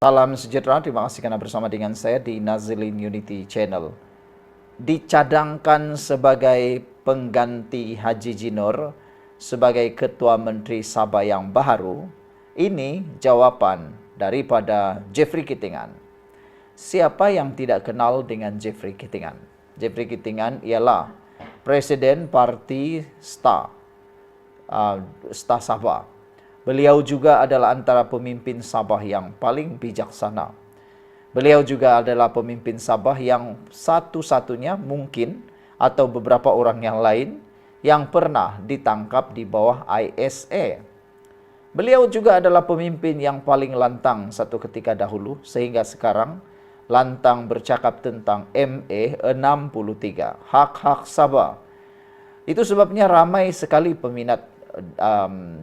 Salam sejahtera, terima kasih karena bersama dengan saya di Nazilin Unity Channel. Dicadangkan sebagai pengganti Haji Jinor sebagai Ketua Menteri Sabah yang baru, ini jawaban daripada Jeffrey Kitingan. Siapa yang tidak kenal dengan Jeffrey Kitingan? Jeffrey Kitingan ialah Presiden Parti STA Sabah. Beliau juga adalah antara pemimpin Sabah yang paling bijaksana. Beliau juga adalah pemimpin Sabah yang satu-satunya mungkin atau beberapa orang yang lain yang pernah ditangkap di bawah ISA. Beliau juga adalah pemimpin yang paling lantang satu ketika dahulu sehingga sekarang lantang bercakap tentang MA 63, hak-hak Sabah. Itu sebabnya ramai sekali peminat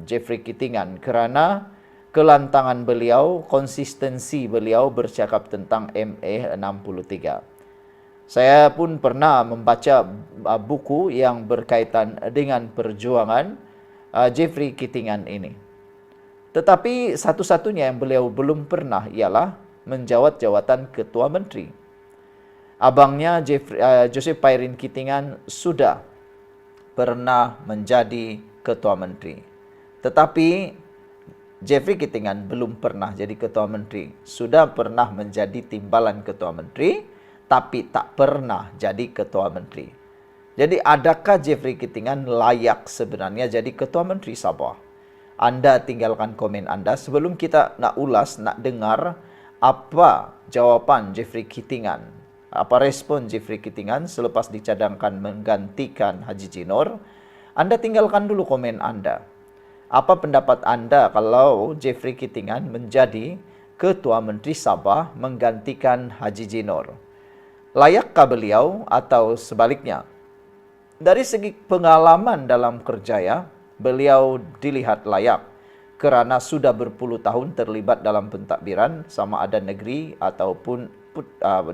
Jeffrey Kitingan kerana kelantangan beliau, konsistensi beliau bercakap tentang MA 63. Saya pun pernah membaca buku yang berkaitan dengan perjuangan Jeffrey Kitingan ini. Tetapi satu-satunya yang beliau belum pernah ialah menjawat jawatan Ketua Menteri. Abangnya Joseph Pairin Kitingan sudah pernah menjadi Ketua Menteri. Tetapi Jeffrey Kitingan belum pernah jadi Ketua Menteri. Sudah pernah menjadi timbalan Ketua Menteri, tapi tak pernah jadi Ketua Menteri. Jadi adakah Jeffrey Kitingan layak sebenarnya jadi Ketua Menteri Sabah? Anda tinggalkan komen Anda sebelum kita nak ulas, nak dengar apa jawapan Jeffrey Kitingan. Apa respon Jeffrey Kitingan selepas dicadangkan menggantikan Haji Jinor? Anda tinggalkan dulu komen Anda. Apa pendapat Anda kalau Jeffrey Kitingan menjadi Ketua Menteri Sabah menggantikan Haji Jinor? Layakkah beliau atau sebaliknya? Dari segi pengalaman dalam kerjaya, beliau dilihat layak kerana sudah berpuluh tahun terlibat dalam pentadbiran sama ada negeri ataupun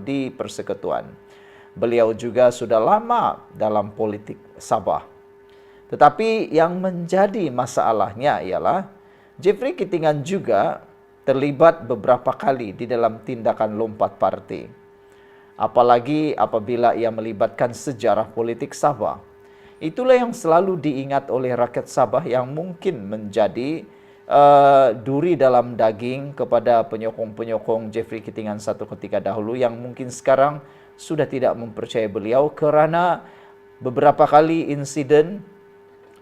di persekutuan. Beliau juga sudah lama dalam politik Sabah. Tetapi yang menjadi masalahnya ialah Jeffrey Kitingan juga terlibat beberapa kali di dalam tindakan lompat parti. Apalagi apabila ia melibatkan sejarah politik Sabah. Itulah yang selalu diingat oleh rakyat Sabah yang mungkin menjadi duri dalam daging kepada penyokong-penyokong Jeffrey Kitingan satu ketika dahulu yang mungkin sekarang sudah tidak mempercayai beliau kerana beberapa kali insiden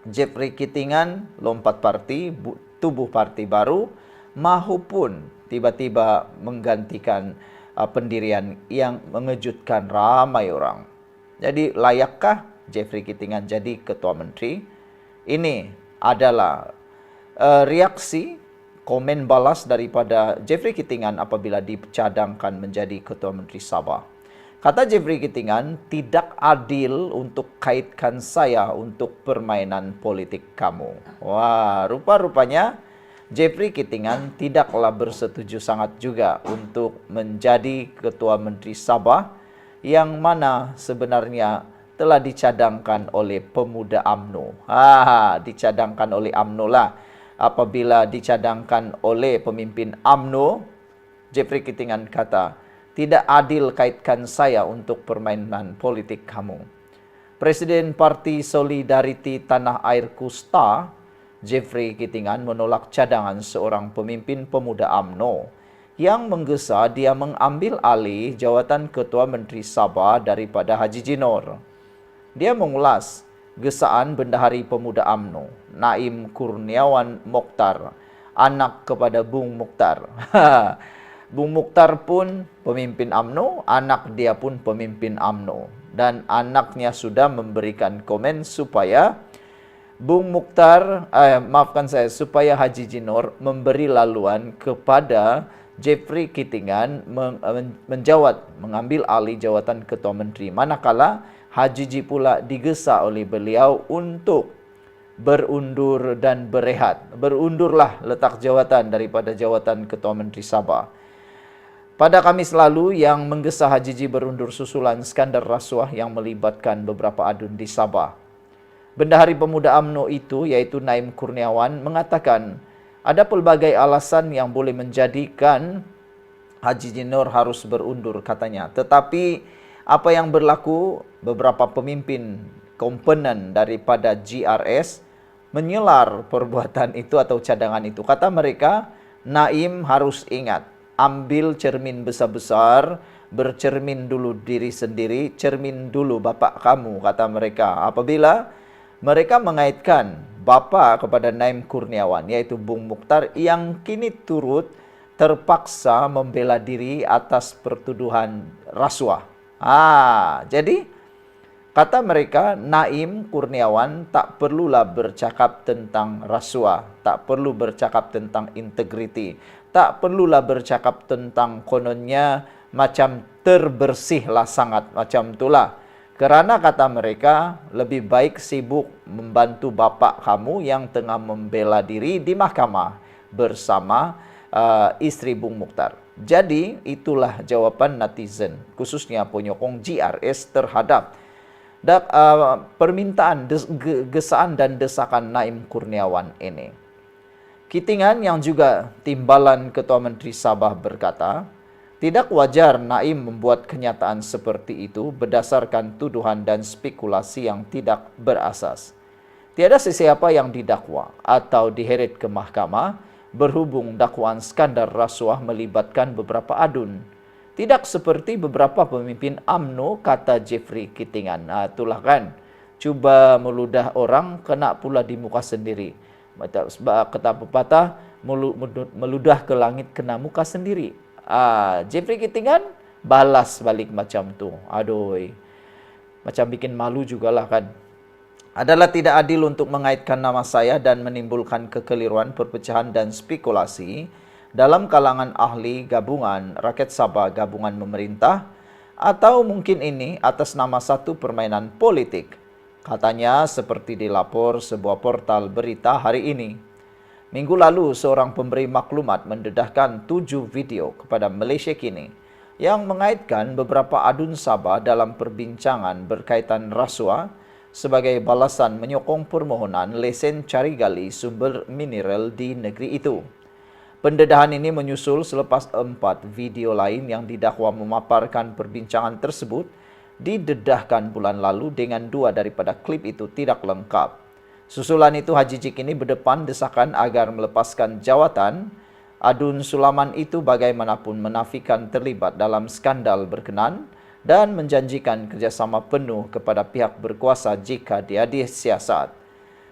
Jeffrey Kitingan lompat parti, tubuh parti baru, mahupun tiba-tiba menggantikan pendirian yang mengejutkan ramai orang. Jadi layakkah Jeffrey Kitingan jadi Ketua Menteri? Ini adalah reaksi komen balas daripada Jeffrey Kitingan apabila dicadangkan menjadi Ketua Menteri Sabah. Kata Jeffrey Kitingan, tidak adil untuk kaitkan saya untuk permainan politik kamu. Wah, rupa-rupanya Jeffrey Kitingan tidaklah bersetuju sangat juga untuk menjadi Ketua Menteri Sabah yang mana sebenarnya telah dicadangkan oleh pemuda UMNO. Dicadangkan oleh UMNO lah. Apabila dicadangkan oleh pemimpin UMNO, Jeffrey Kitingan kata, tidak adil kaitkan saya untuk permainan politik kamu. Presiden Parti Solidariti Tanah Airku STA, Jeffrey Kitingan menolak cadangan seorang pemimpin pemuda UMNO yang menggesa dia mengambil alih jawatan Ketua Menteri Sabah daripada Haji Jinor. Dia mengulas gesaan Bendahari Pemuda UMNO, Naim Kurniawan Mokhtar, anak kepada Bung Mokhtar. Bung Mokhtar pun pemimpin UMNO, anak dia pun pemimpin UMNO. Dan anaknya sudah memberikan komen supaya Bung Mokhtar, supaya Haji Jinor memberi laluan kepada Jeffrey Kitingan mengambil alih jawatan Ketua Menteri. Manakala Haji Ji pula digesa oleh beliau untuk berundur dan berehat. Berundurlah letak jawatan daripada jawatan Ketua Menteri Sabah. Pada Khamis lalu yang menggesa Haji Ji berundur susulan skandal rasuah yang melibatkan beberapa adun di Sabah. Bendahari Pemuda UMNO itu iaitu Naim Kurniawan mengatakan ada pelbagai alasan yang boleh menjadikan Haji Nur harus berundur katanya. Tetapi apa yang berlaku, beberapa pemimpin komponen daripada GRS menyelar perbuatan itu atau cadangan itu. Kata mereka, Naim harus ingat, ambil cermin besar-besar, bercermin dulu diri sendiri, cermin dulu bapak kamu, kata mereka. Apabila mereka mengaitkan bapa kepada Naim Kurniawan, yaitu Bung Mukhtar, yang kini turut terpaksa membela diri atas pertuduhan rasuah. Jadi kata mereka, Naim Kurniawan tak perlulah bercakap tentang rasuah, tak perlu bercakap tentang integriti, tak perlulah bercakap tentang kononnya macam terbersihlah sangat, macam itulah. Kerana kata mereka, lebih baik sibuk membantu bapak kamu yang tengah membela diri di mahkamah bersama isteri Bung Mukhtar. Jadi itulah jawapan netizen, khususnya penyokong GRS terhadap permintaan, gesaan dan desakan Naim Kurniawan ini. Kitingan yang juga timbalan Ketua Menteri Sabah berkata, tidak wajar Naim membuat kenyataan seperti itu berdasarkan tuduhan dan spekulasi yang tidak berasas. Tiada sesiapa yang didakwa atau diheret ke mahkamah berhubung dakwaan skandal rasuah melibatkan beberapa adun. Tidak seperti beberapa pemimpin UMNO, kata Jeffrey Kitingan. Itulah kan, cuba meludah orang, kena pula di muka sendiri. Kata pepatah, meludah ke langit kena muka sendiri. Jeffrey Kitingan balas balik macam tu. Aduh, macam bikin malu jugalah kan. Adalah tidak adil untuk mengaitkan nama saya dan menimbulkan kekeliruan, perpecahan dan spekulasi dalam kalangan ahli gabungan rakyat Sabah gabungan pemerintah, atau mungkin ini atas nama satu permainan politik. Katanya seperti dilapor sebuah portal berita hari ini. Minggu lalu seorang pemberi maklumat mendedahkan 7 video kepada Malaysia Kini yang mengaitkan beberapa adun Sabah dalam perbincangan berkaitan rasuah sebagai balasan menyokong permohonan lesen cari gali sumber mineral di negeri itu. Pendedahan ini menyusul selepas 4 video lain yang didakwa memaparkan perbincangan tersebut didedahkan bulan lalu dengan 2 daripada klip itu tidak lengkap. Susulan itu, Haji Jik ini berdepan desakan agar melepaskan jawatan. Adun Sulaman itu bagaimanapun menafikan terlibat dalam skandal berkenan dan menjanjikan kerjasama penuh kepada pihak berkuasa jika dia disiasat.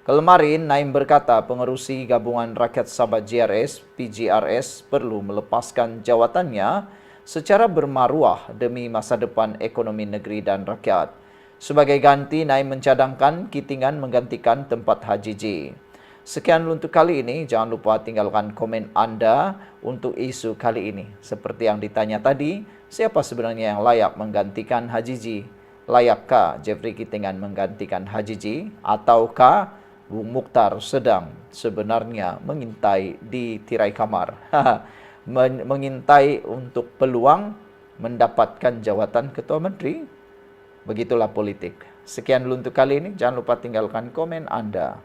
Kemarin, Naim berkata pengerusi Gabungan Rakyat Sabah GRS, PGRS, perlu melepaskan jawatannya secara bermaruah demi masa depan ekonomi negeri dan rakyat. Sebagai ganti, Naim mencadangkan Kitingan menggantikan tempat Haji J. Sekian untuk kali ini. Jangan lupa tinggalkan komen anda untuk isu kali ini. Seperti yang ditanya tadi, siapa sebenarnya yang layak menggantikan Haji J? Layakkah Jeffrey Kitingan menggantikan Haji J? Ataukah Bung Mukhtar sedang sebenarnya mengintai di tirai kamar? Mengintai untuk peluang mendapatkan jawatan Ketua Menteri? Begitulah politik. Sekian dulu untuk kali ini. Jangan lupa tinggalkan komen anda.